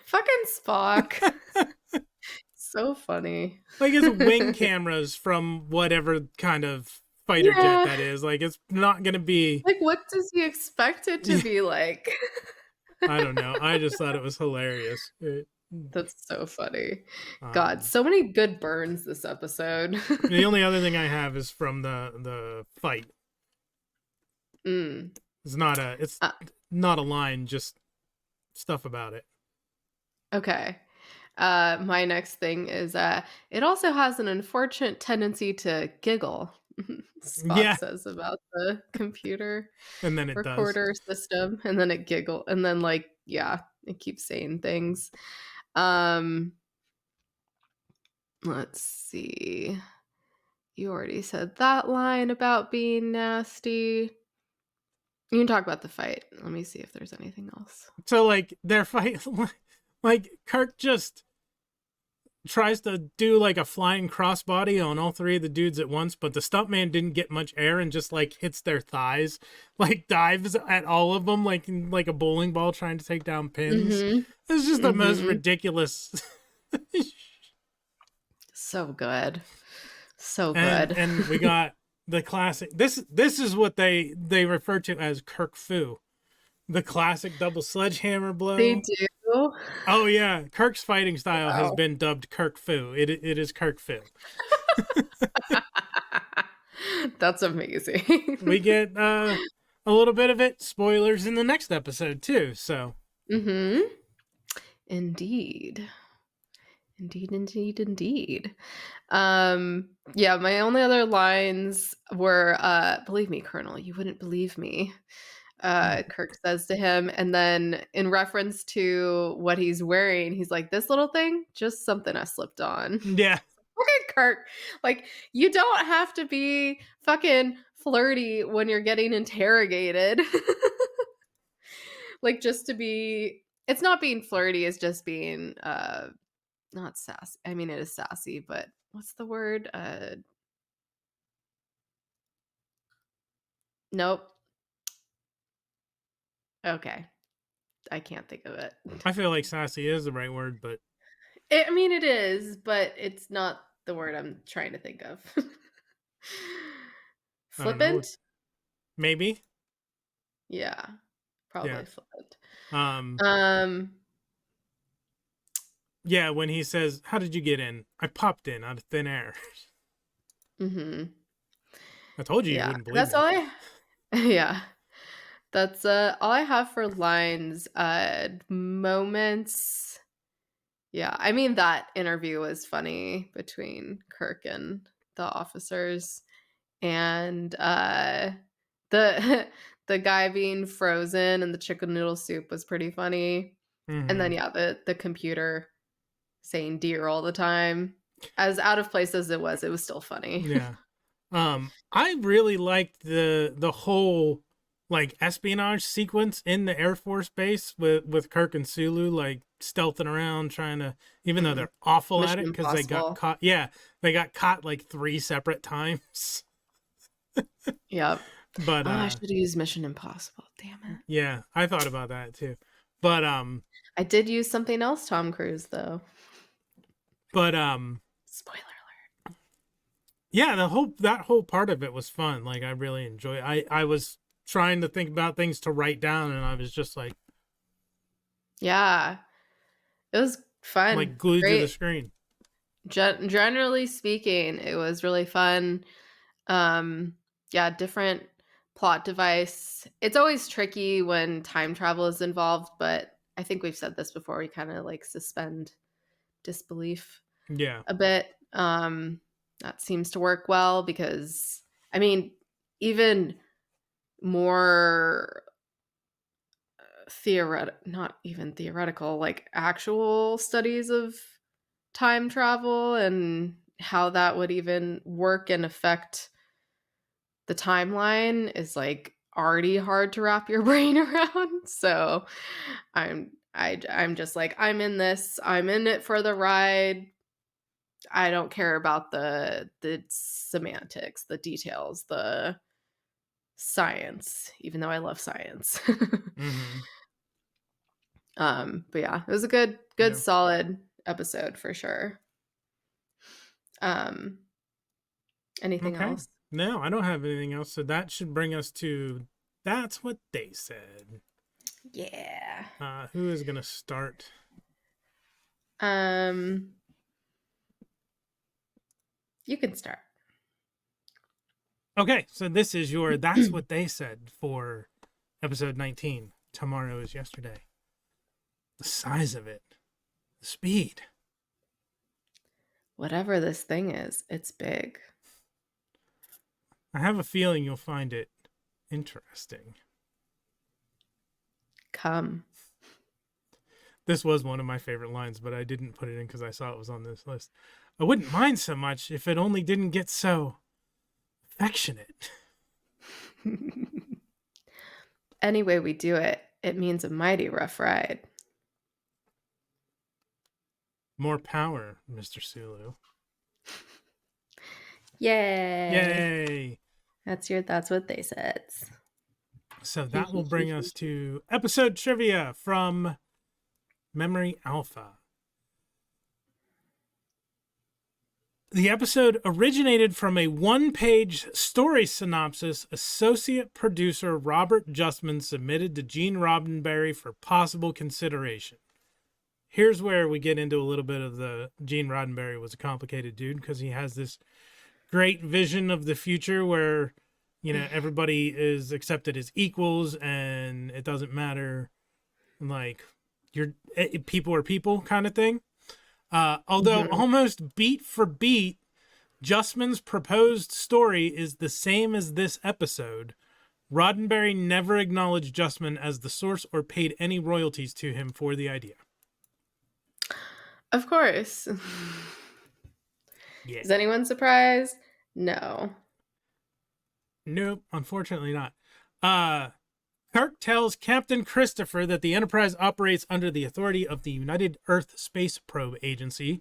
Fucking Spock. So funny. like his wing cameras from whatever kind of fighter jet Yeah. that is. Like it's not gonna be. Like, what does he expect it to be like? I don't know. I just thought it was hilarious. That's so funny. God, Um, so many good burns this episode. the only other thing I have is from the fight. Mm. It's Uh, not a line, just stuff about it. okay. My next thing is it also has an unfortunate tendency to giggle. Spock Yeah, says about the computer and then it does. recorder system, and then it giggle, and then like yeah, it keeps saying things. Um, let's see. You already said that line about being nasty. You can talk about the fight. Let me see if there's anything else. So like their fight, like Kirk just tries to do like a flying crossbody on all three of the dudes at once, but the stuntman didn't get much air and just like hits their thighs, like dives at all of them like a bowling ball trying to take down pins. Mhm. It's just the most Mhm. ridiculous. So good. So and good. and we got the classic. This is what they refer to as Kirk Fu, the classic double sledgehammer They blow. do? Oh yeah, Kirk's fighting style has Wow. been dubbed Kirk Fu. It is Kirk Fu. That's amazing. We get a little bit of it. Spoilers in the next episode too. So Mhm. Indeed. Indeed, indeed, indeed. Yeah, my only other lines were, "Believe me, Colonel, you wouldn't believe me," Kirk says to him, and then in reference to what he's wearing, he's like, "This little thing? Just something I slipped on." yeah, Fucking Kirk. Like, you don't have to be fucking flirty when you're getting interrogated. Like, just to be it's not being flirty, it's just being, not sassy. I mean, it is sassy, but what's the word? Nope. Okay. I can't think of it. I feel like sassy is the right word, but I mean, it is, but it's not the word I'm trying to think of. I don't know. Flippant? Maybe. Yeah, Yeah. probably flippant. Um. Um, Yeah. When he says, "How did you get in?" I popped in out of thin air. mhm. I told you Yeah, wouldn't believe that's me. all I yeah. That's all I have for lines. Moments. Yeah, I mean that interview was funny between Kirk and the officers, and the the guy being frozen and the chicken noodle soup was pretty funny. And then Hmm. yeah, the computer saying dear all the time. As out of place as it was still funny. Yeah. I really liked the whole like espionage sequence in the Air Force base with Kirk and Sulu like stealthing around trying to, even though Mhm. they're awful at Mission it because they got Impossible. caught. Yeah, they got caught like three separate times. Yep. But Oh, I should have used Mission Impossible. Damn it. yeah, I thought about that too. But I did use something else Tom Cruise though. but Spoiler yeah, that whole part of it was fun. Like I really enjoy. I was trying to think about things to write down, and I was just yeah. It was fun. like glued to the Great. screen. Generally speaking, it was really fun. Um, yeah, different plot device. It's always tricky when time travel is involved, but I think we've said this before. We kind of like suspend disbelief Yeah. a bit. That seems to work well because, I mean, even more not even theoretical, like actual studies of time travel and how that would even work and affect the timeline is like already hard to wrap your brain around. So I'm just like, I'm in this. I'm in it for the ride. I don't care about the semantics, the details, the science, even though I love science. Mm-hmm. But yeah, it was a good Yeah. solid episode for sure. Um, anything Okay. else? No, I don't have anything else. So that should bring us to That's What They Said. Yeah. Who is going to start? Um, you can start. Okay, so this is your That's What They Said for episode 19. Tomorrow is yesterday. The size of it, the speed. Whatever this thing is, it's big. I have a feeling you'll find it interesting. Come. This was one of my favorite lines, but I didn't put it in because I saw it was on this list. I wouldn't mind so much if it only didn't get so affectionate. Any way we do it, it means a mighty rough ride. More power, Mr. Sulu. Yay. Yay! That's what they said. So that will bring us to episode trivia from Memory Alpha. The episode originated from a one-page story synopsis associate producer Robert Justman submitted to Gene Roddenberry for possible consideration. Here's where we get into a little bit of the Gene Roddenberry was a complicated dude because he has this great vision of the future where, you know, everybody is accepted as equals and it doesn't matter, like, people are people kind of thing. Although almost beat for beat, Justman's proposed story is the same as this episode, Roddenberry never acknowledged Justman as the source or paid any royalties to him for the idea. Of course. Yeah. Is anyone surprised? No. Nope, unfortunately not. Kirk tells Captain Christopher that the Enterprise operates under the authority of the United Earth Space Probe Agency,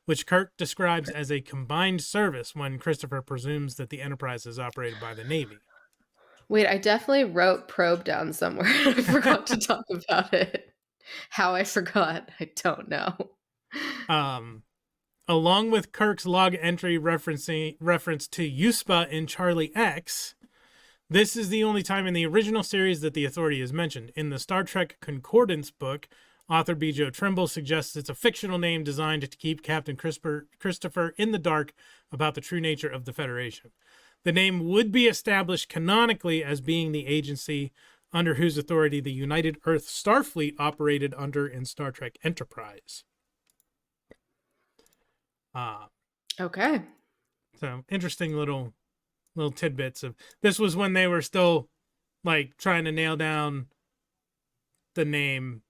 which Kirk describes as a combined service when Christopher presumes that the Enterprise is operated by the Navy. Wait, I definitely wrote probe down somewhere. I forgot to talk about it. How I forgot, I don't know. Along with Kirk's log entry reference to USPA in Charlie X, this is the only time in the original series that the authority is mentioned. In the Star Trek Concordance book, author B. Joe Trimble suggests it's a fictional name designed to keep Captain Christopher in the dark about the true nature of the Federation. The name would be established canonically as being the agency under whose authority the United Earth Starfleet operated under in Star Trek Enterprise. Okay. So interesting little tidbits of this was when they were still like trying to nail down the name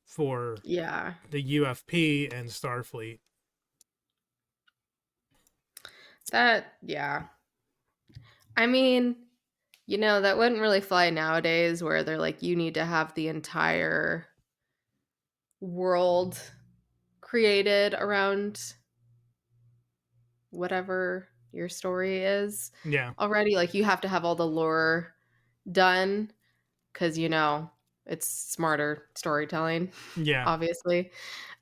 for the UFP and Starfleet. I mean, you know, that wouldn't really fly nowadays where they're like, you need to have the entire world created around whatever your story is. Yeah. Already, like, you have to have all the lore done because, you know, it's smarter storytelling. Yeah. Obviously.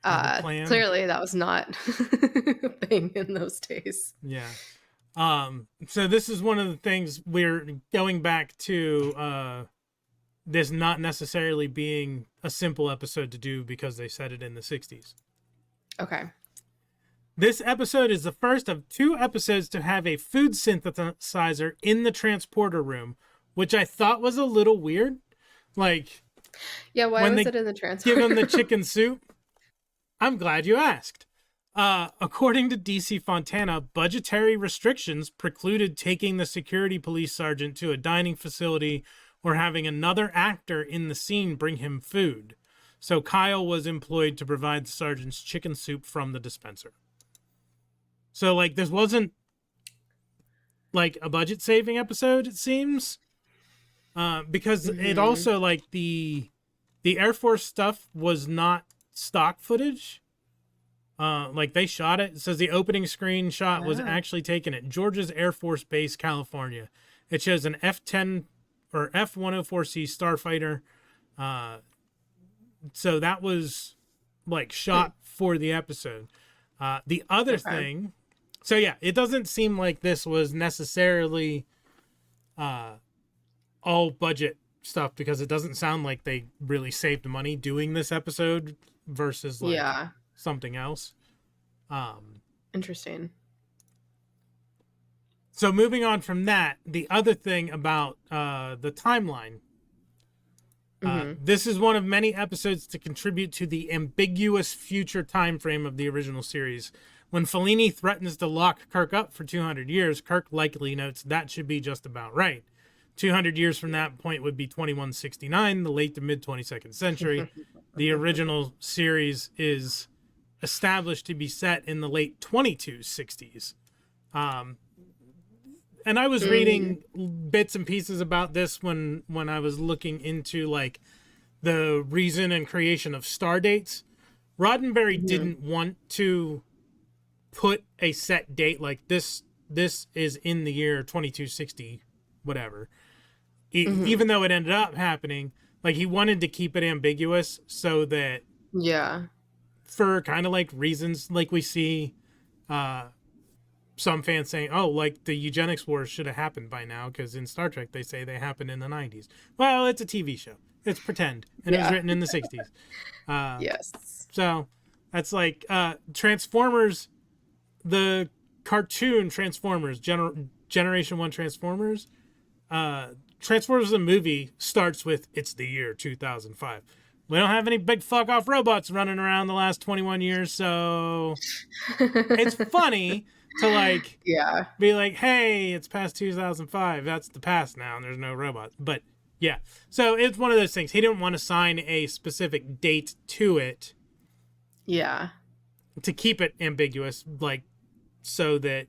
Clearly that was not a thing in those days. Yeah. So this is one of the things we're going back to this not necessarily being a simple episode to do because they said it in the 60s. Okay. This episode is the first of 2 episodes to have a food synthesizer in the transporter room, which I thought was a little weird. Like, yeah, why was it in the transporter? Give him the chicken soup. I'm glad you asked. According to DC Fontana, budgetary restrictions precluded taking the security police sergeant to a dining facility or having another actor in the scene bring him food. So Kyle was employed to provide the sergeant's chicken soup from the dispenser. So like this wasn't like a budget saving episode, it seems. Because it Mm-hmm. also like the Air Force stuff was not stock footage. Like they shot it. It says the opening screenshot was Oh. actually taken at George's Air Force Base, California. It shows an F-10 or F-104C starfighter. Uh, so that was like Hmm. shot for the episode. The other Okay. thing, so yeah, it doesn't seem like this was necessarily uh, all budget stuff because it doesn't sound like they really saved money doing this episode versus like Yeah. something else. Um, Interesting. so moving on from that, the other thing about the timeline. Mm-hmm. This is one of many episodes to contribute to the ambiguous future time frame of the original series. When Fellini threatens to lock Kirk up for 200 years, Kirk likely notes that should be just about right. 200 years from that point would be 2169, the late to mid 22nd century. The original series is established to be set in the late 2260s. Um, and I was Mm-hmm. reading bits and pieces about this when I was looking into like the reason and creation of star dates. Roddenberry Mm-hmm. didn't want to put a set date like this. This is in the year 2260, whatever. Mm-hmm. Even though it ended up happening, like he wanted to keep it ambiguous so that Yeah. for kind of like reasons like we see uh some fans saying, "Oh, like the eugenics wars should have happened by now," because in Star Trek they say they happened in the 90s. Well, it's a TV show. It's pretend, and it was Yeah. written in the 60s. Uh, Yes. so that's like Transformers, the cartoon Transformers, Generation One Transformers. Uh, Transformers the movie starts with "It's the year 2005." We don't have any big fuck off robots running around the last 21 years, so it's funny to like Yeah. be like, hey, it's past 2005. That's the past now, and there's no robots. But yeah, so it's one of those things. He didn't want to sign a specific date to it Yeah. to keep it ambiguous, like so that,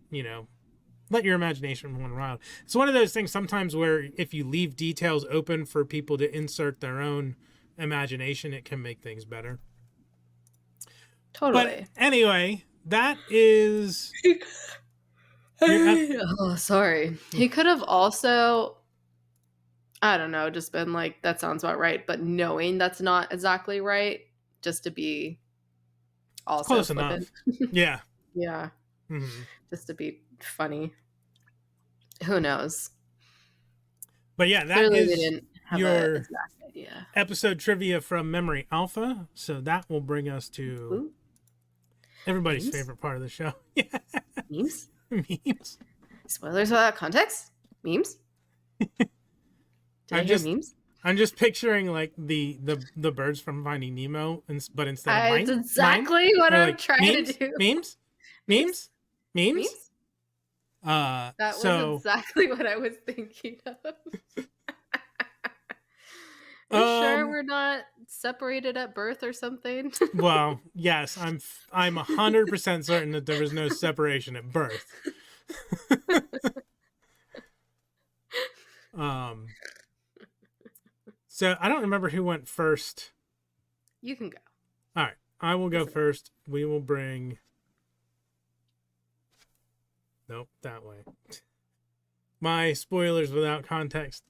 let your imagination run wild. It's one of those things sometimes where if you leave details open for people to insert their own imagination, it can make things better. But Totally. anyway, that is your Oh, sorry. He could have also, I don't know, just been like, that sounds about right, but knowing that's not exactly right, just to be also close flippant. enough. Yeah. Yeah, Mhm. just to be funny. Who knows? But yeah, that Clearly, they is didn't have a your exact idea. episode trivia from Memory Alpha. So that will bring us to Ooh, everybody's memes? favorite part of the show. Memes? Memes. Spoilers without context? Memes? Did I I'm hear just memes? I'm just picturing like the birds from Finding Nemo, but instead of It's mine, exactly what they're I'm like trying to memes, do. memes, Memes? memes, memes. Memes? That was So exactly what I was thinking of. Are you sure um, we're not separated at birth or something? well, yes, I'm 100% certain that there was no separation at birth. Um, so I don't remember who went first. You can go. All right, I will go Listen. first. We will bring. Nope, that way. My spoilers without context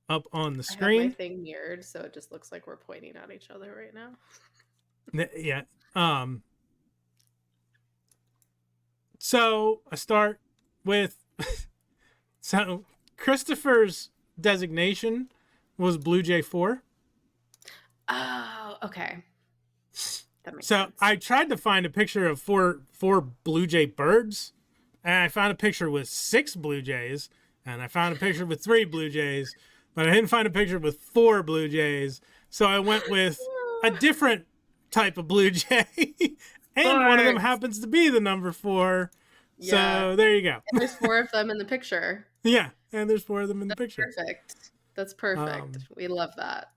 up on the I have my screen. thing mirrored, so it just looks like we're pointing at each other right now. Yeah. Um. So I start with. So Christopher's designation was Blue Jay 4. Oh, okay. That makes So sense. I tried to find a picture of four Blue Jay birds, and I found a picture with 6 Blue Jays, and I found a picture with 3 Blue Jays, but I didn't find a picture with 4 Blue Jays. So I went with a different type of Blue Jay, and one of them Sports. happens to be the number 4. Yeah. So there you go. And there's 4 of them in the picture. Yeah, and there's 4 of them in the That's picture. perfect. That's perfect. Um, We love that.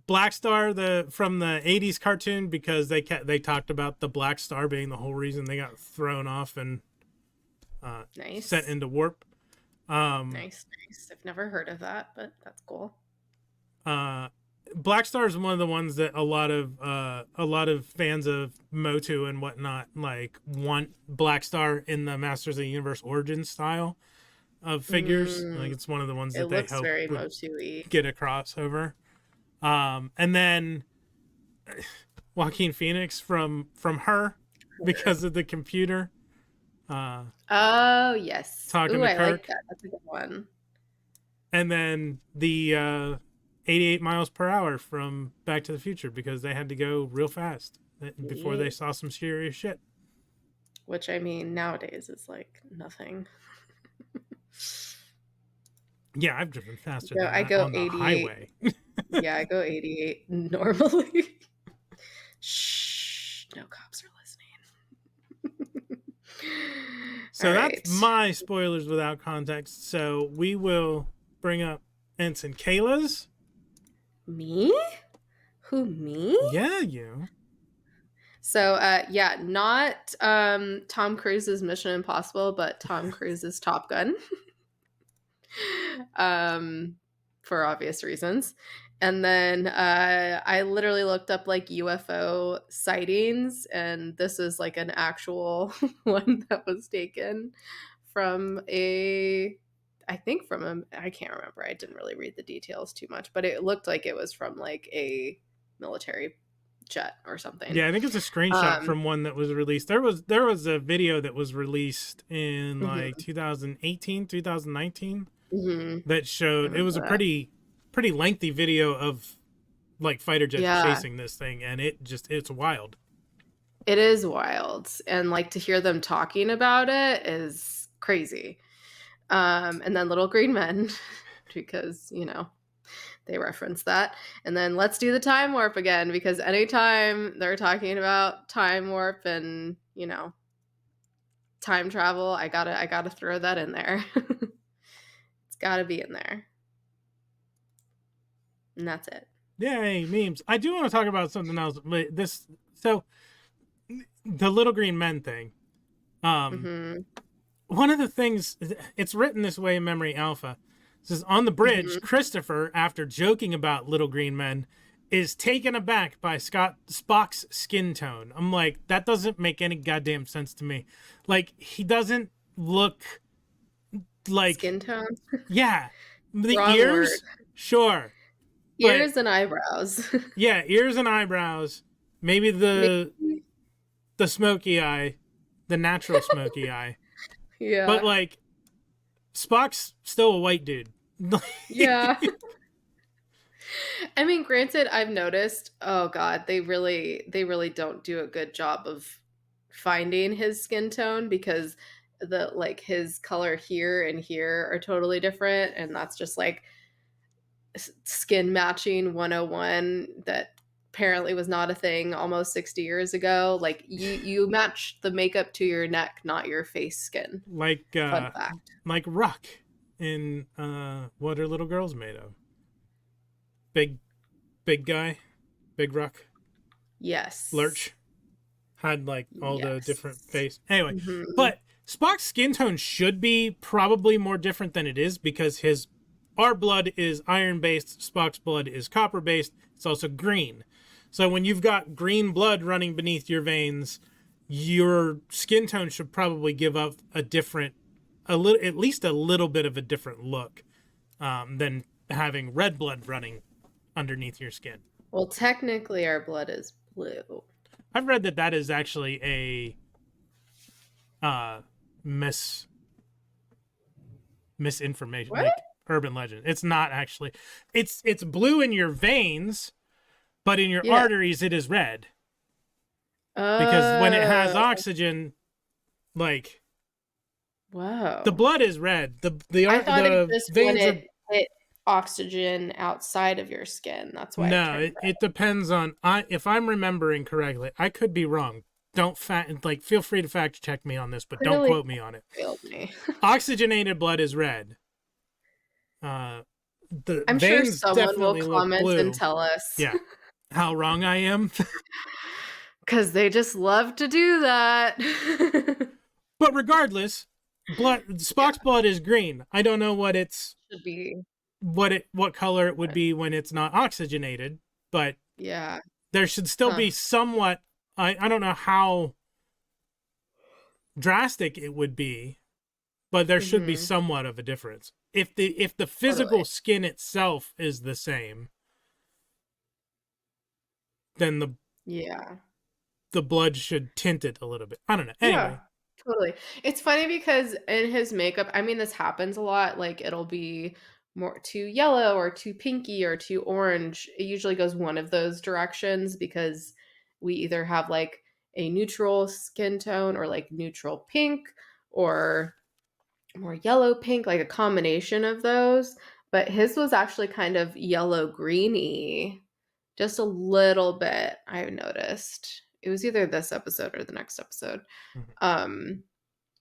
Black Star, from the '80s cartoon, because they talked about the Black Star being the whole reason they got thrown off and sent Nice. into warp. Um, Nice, nice. I've never heard of that, but that's cool. uh, Black Star is one of the ones that a lot of fans of Motu and whatnot like want Black Star in the Masters of the Universe origin style of figures. Like Mm, it's one of the ones it that they looks hope very would Motu-y. get a crossover. And then Joaquin Phoenix from Her, because of the computer Oh, yes. talking Ooh, to I like Kirk, that. That's a good one. and then the 88 miles per hour from Back to the Future, because they had to go real fast before they Sweet. saw some serious shit. Which I mean, nowadays is like nothing. Yeah, I've driven faster So than I that go on the 88. highway. Yeah, I go 88 normally. Shh, no cops are listening. All So that's right. my spoilers without context. So we will bring up Ensign Kayla's. Me? Who, me? Yeah, you. So, yeah, not Tom Cruise's Mission Impossible, but Tom Cruise's Top Gun. um, for obvious reasons. And then I literally looked up like UFO sightings, and this is like an actual one that was taken from I think from I can't remember. I didn't really read the details too much, but it looked like it was from like a military jet or something. Yeah, I think it's a screenshot Um, from one that was released. There was a video that was released in like mhm, 2018, 2019 mhm. that I showed, it was remember a that. pretty lengthy video of like fighter jets Yeah, chasing this thing, and it's wild. it is wild. And like to hear them talking about it is crazy. And then Little Green Men, because, they reference that. And then let's do the time warp again, because anytime they're talking about time warp and, time travel, I gotta throw that in there. It's gotta be in there. And that's it. Yay, memes. I do want to talk about something else, but so the Little Green Men thing. Um, Hmm. one of the things, it's written this way in Memory Alpha. It says, on the bridge, Hmm. Christopher, after joking about Little Green Men, is taken aback by Spock's skin tone. I'm like, that doesn't make any goddamn sense to me. Like, he doesn't look like, Skin tone? yeah, the Wrong word. ears, sure, but Ears and eyebrows. yeah, ears and eyebrows, maybe Maybe. the smoky eye, the natural smoky eye, but Yeah. like Spock's still a white dude. Yeah. I mean, granted, I've noticed, oh God, they really don't do a good job of finding his skin tone, because the like his color here and here are totally different, and that's just like skin matching 101 that apparently was not a thing almost 60 years ago. Like you match the makeup to your neck, not your face skin. like Fun fact. like Ruck in What Are Little Girls Made Of? Big big guy, big Ruck. Yes. Lurch had like all the different Yes. face. Anyway, Hmm. but Spock's skin tone should be probably more different than it is, because his our blood is iron based, Spock's blood is copper based. It's also green. So when you've got green blood running beneath your veins, your skin tone should probably give up a little, at least a little bit of a different look, than having red blood running underneath your skin. Well, technically, our blood is blue. I've read that that is actually a uh, mis misinformation, What? like urban legend. It's not actually. It's blue in your veins, but in your Yeah. arteries it is red, because when it has Oh, oxygen, like the wow. blood is red. I thought it The just when veins are. it hit oxygen outside of your skin. That's why it No, turned red. it depends on, if I'm remembering correctly. I could be wrong. Don't feel free to fact check me on this, but don't Clearly quote me on it. failed me. Oxygenated blood is red. Uh, The I'm sure veins someone will definitely look comment and blue. tell us. Yeah. How wrong I am. Because they just love to do that. But regardless, Yeah, Spock's blood is green. I don't know should be. what color it would be when it's not oxygenated, but Yeah. there should still Huh. be somewhat. I don't know how drastic it would be, but there should be Mm-hmm. somewhat of a difference. If the physical Totally. skin itself is the same, then Yeah. the blood should tint it a little bit. I don't know. Yeah. Anyway, Totally. It's funny because in his makeup, I mean, this happens a lot. Like it'll be more too yellow or too pinky or too orange. It usually goes one of those directions because we either have like a neutral skin tone or like neutral pink or more yellow pink, like a combination of those. But his was actually kind of yellow greeny, just a little bit. I noticed it was either this episode or the next episode. mhm. Um,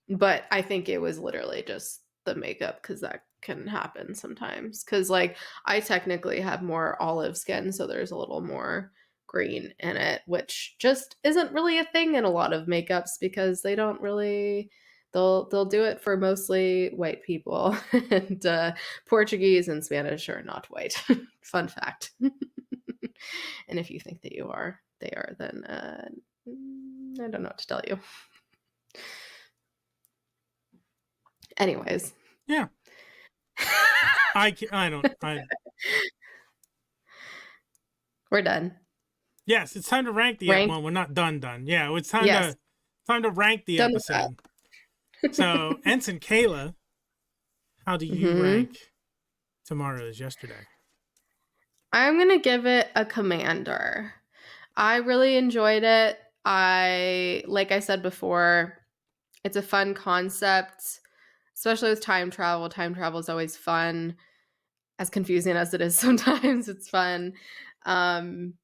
but I think it was literally just the makeup because that can happen sometimes. Because, like, I technically have more olive skin, so there's a little more green in it, which just isn't really a thing in a lot of makeups because they don't really. They'll do it for mostly white people, and Portuguese and Spanish are not white. Fun fact. And if you think that you are, they are, then I don't know what to tell you. Anyways. Yeah. I don't. We're done. Yes, it's time to rank the Rank. well. We're not done. Yeah, it's Yes. time to rank the Done with that. episode. So, Ensign Kayla, how do you Hmm. rank Tomorrow's Yesterday? I'm gonna give it a commander. I really enjoyed it. Like I said before, it's a fun concept, especially with time travel. Time travel is always fun, as confusing as it is sometimes. It's fun. Um,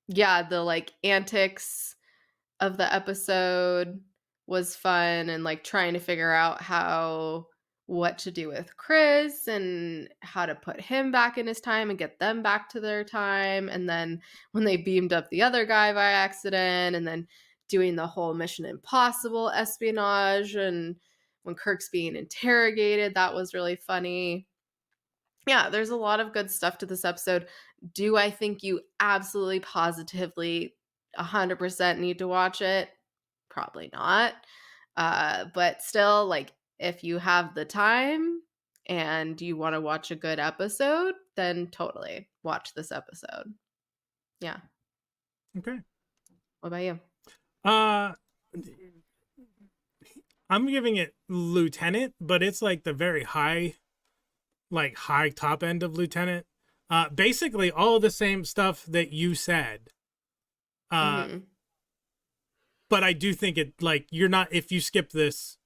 yeah, the like antics of the episode was fun and like trying to figure out what to do with Chris and how to put him back in his time and get them back to their time. And then when they beamed up the other guy by accident, and then doing the whole Mission Impossible espionage, and when Kirk's being interrogated, that was really funny. Yeah, there's a lot of good stuff to this episode. Do I think you absolutely positively 100% need to watch it? Probably not. But still, like, if you have the time and you want to watch a good episode, then totally watch this episode. Yeah. Okay. What about you? Uh, I'm giving it Lieutenant, but it's like the very high top end of Lieutenant. Basically all the same stuff that you said. Hmm. But I do think it like you're not if you skip this,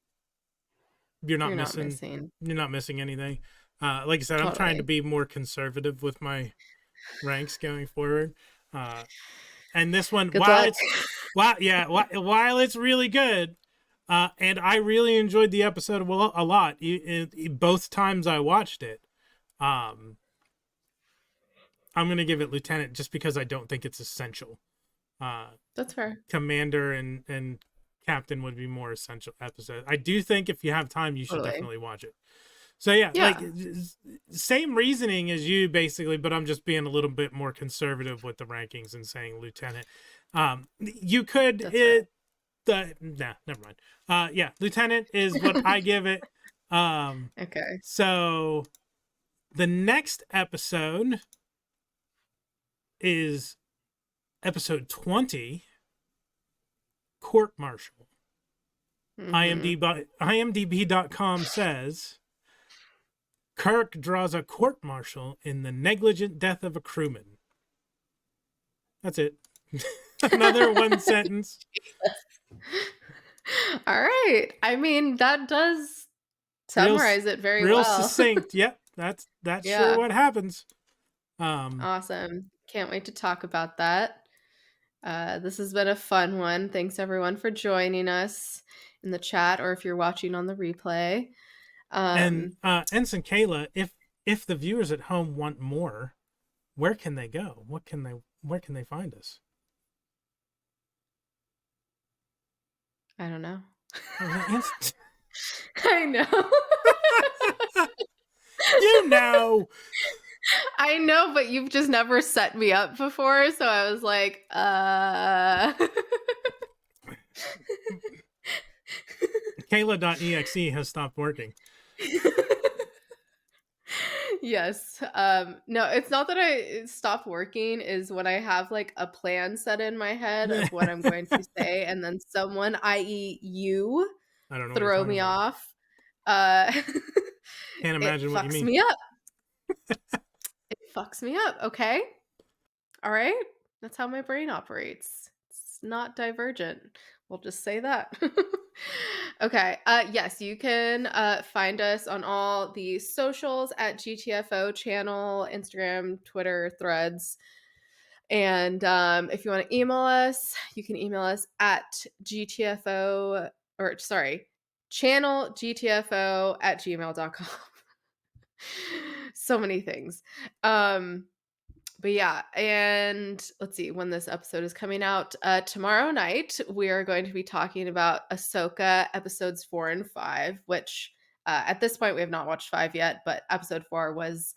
you're not You're not missing missing. you're not missing anything. Like I said, I'm trying to Totally. be more conservative with my ranks going forward. And this one, Good luck. while it's really good, and I really enjoyed the episode a lot. Both times I watched it, um, I'm gonna give it Lieutenant just because I don't think it's essential. Uh, That's fair. Commander and Captain would be more essential episode. I do think if you have time, you should Totally. definitely watch it. So yeah, like Yeah, same reasoning as you basically, but I'm just being a little bit more conservative with the rankings and saying Lieutenant. You could that's fair. never mind. Yeah, Lieutenant is what I give it. Okay. So the next episode is episode 20, Court Martial. Hmm. IMDb.com says Kirk draws a court martial in the negligent death of a crewman. That's it. Another one sentence. All right. I mean, that does Real, summarize it very real well. succinct. Yep, that's sure Yeah. what happens. Um, Awesome. Can't wait to talk about that. This has been a fun one. Thanks everyone for joining us in the chat or if you're watching on the replay. and Um, Ensign Kayla, if if the viewers at home want more, where can they go? Where can they find us? I don't know. Oh, the answer. I know. You know. I know, but you've just never set me up before, so I was like, Kayla.exe has stopped working. Yes. No, it's not that I stopped working, is when I have like a plan set in my head of what I'm going to say, and then someone, i.e., you, I don't know what you're throw talking me about. off. Uh, Can't it imagine what you fucks mean. me up. It fucks me up. Okay. All right. That's how my brain operates. It's not divergent. We'll just say that. Okay. Yes, you can find us on all the socials at GTFO channel, Instagram, Twitter, Threads. And if you want to email us, you can email us at GTFO, or sorry, channel GTFO at gmail.com. So many things. But yeah, and let's see when this episode is coming out. Tomorrow night, we are going to be talking about Ahsoka episodes 4 and 5, which at this point we have not watched 5 yet, but episode 4 was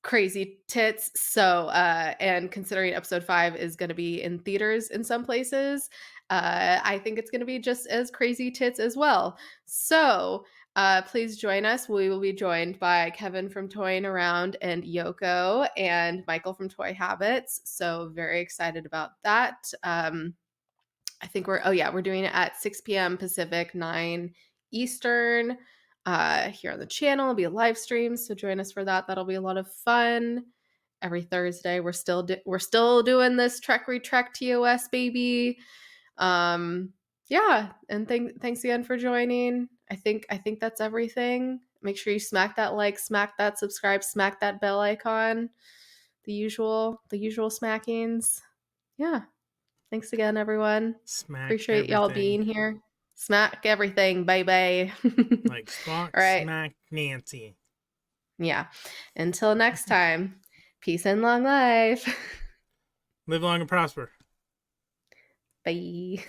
crazy tits. So, and considering episode 5 is going to be in theaters in some places, I think it's going to be just as crazy tits as well. So, please join us. We will be joined by Kevin from Toying Around and Yoko and Michael from Toy Habits. So, very excited about that. I think we're doing it at 6 p.m. Pacific, 9 Eastern. Here on the channel, it'll be a live stream, so join us for that. That'll be a lot of fun. Every Thursday, we're still doing this Trek Retrek TOS, baby. Yeah, and thanks again for joining. I think that's everything. Make sure you smack that like, smack that subscribe, smack that bell icon. The usual smackings. Yeah. Thanks again, everyone. Smack Appreciate y'all everything. being here. Smack everything. Bye bye. Like Spock All right. smack Nancy. Yeah. Until next time, peace and long life. Live long and prosper. Bye.